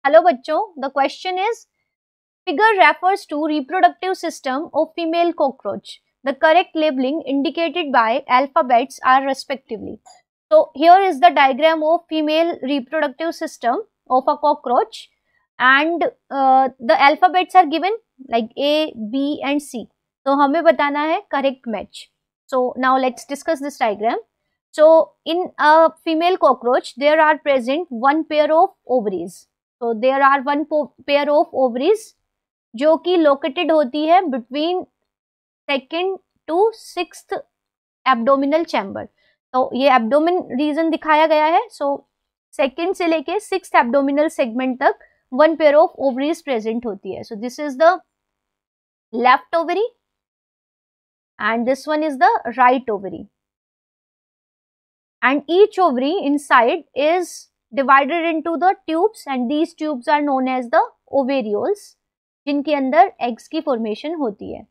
Hello बच्चों, the question is figure refers to reproductive system of female cockroach. The correct labeling indicated by alphabets are respectively. So here is the diagram of female reproductive system of a cockroach, and the alphabets are given like A, B and C. तो हमें बताना है correct match. So now let's discuss this diagram. So in a female cockroach there are present one pair of ovaries. So there are one pair of ovaries जो कि located होती है between second to sixth abdominal chamber. तो ये abdomen reason दिखाया गया है. So second से लेके सिक्स्थ एब्डोमिनल सेगमेंट तक one pair of ovaries present होती है. सो this is the left ovary and this one is the right ovary, and each ovary inside is divided into the tubes and these tubes are known as the ovarioles, जिनके अंदर eggs की formation होती है.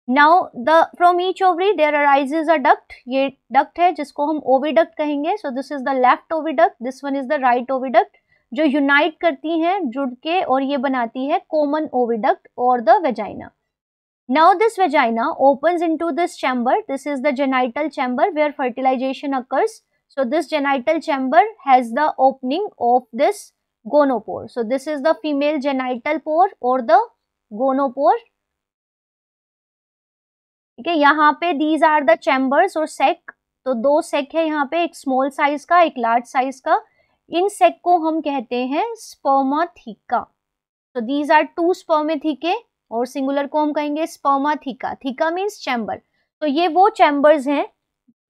Now the from each ovary there arises a duct. ये duct है जिसको हम oviduct कहेंगे. So this is the left oviduct, this one is the right oviduct, जो यूनाइट करती हैं जुड़ के और ये बनाती है कॉमन ओविडक्ट और the vagina. Now this vagina opens into this chamber. This is the genital chamber where fertilisation occurs. So this genital chamber has the opening of this gonopore. So this is the female genital pore or the gonopore. ठीक है, यहाँ पे these are the chambers और sac. तो दो sac है यहाँ पे, एक small size का, एक large size का. इन sac को हम कहते हैं spermatheca. So these are two spermathecae और singular को हम कहेंगे spermatheca. Theca means chamber. तो ये वो chambers हैं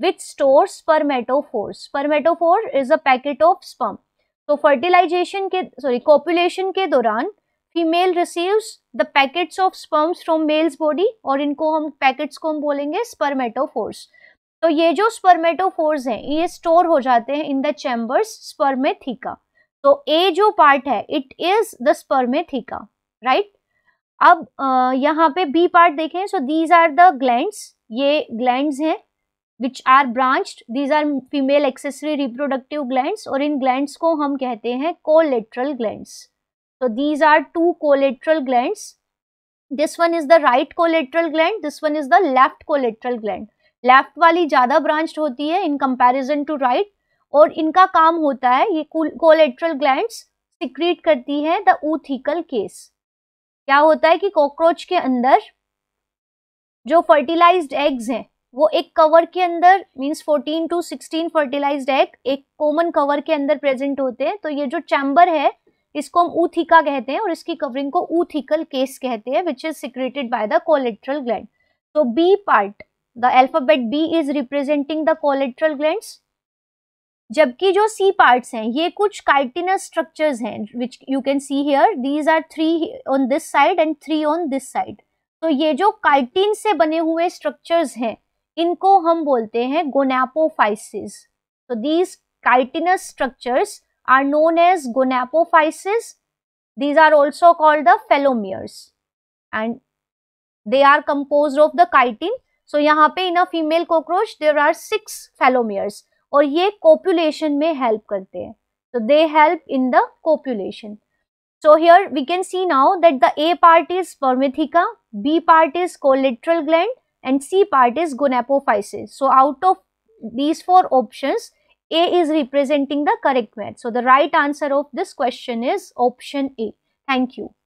which stores spermatophores. Spermatophore is a packet of sperm. So fertilization के copulation के दौरान female receives the packets of sperms from male's body और इनको हम packets को हम बोलेंगे spermatophores. तो ये जो spermatophores हैं ये store हो जाते हैं in the chambers spermatheca. तो A जो part है it is the spermatheca, right? अब यहाँ पे B part देखें. So these are the glands. ये glands हैं which are branched. These are female accessory reproductive glands और इन glands को हम कहते हैं collateral glands. So these are two collateral glands. This one is the right collateral gland, this one is the left collateral gland. Left वाली ज़्यादा branched होती है in comparison to right और इनका काम होता है ये collateral glands secrete करती है the oothecal case. क्या होता है कि cockroach के अंदर जो fertilized eggs हैं वो एक कवर के अंदर मीन्स 14 to 16 फर्टिलाइज्ड एग एक कॉमन कवर के अंदर प्रेजेंट होते हैं. तो ये जो चैम्बर है इसको हम ऊथिका कहते हैं और इसकी कवरिंग को ऊथिकल केस कहते हैं which is secreted by the colleterial gland. तो B part, the alphabet B is representing the colleterial glands, जबकि जो सी पार्ट्स हैं ये कुछ काइटिनस स्ट्रक्चर्स हैं which you can see here. These are 3 on this side and 3 on this side. तो ये जो काइटिन से बने हुए स्ट्रक्चर्स हैं इनको हम बोलते हैं gonapophyses. So these chitinous structures are known as gonapophyses. These are also called the phelomeres and they are composed of the chitin. So यहाँ पे in a female cockroach there are 6 phelomeres और ये copulation में help करते हैं. So they help in the copulation. So here we can see now that the A part is spermatheca, B part is collateral gland and C part is gonapophyses. So out of these 4 options, A is representing the correct match. So the right answer of this question is option A. Thank you.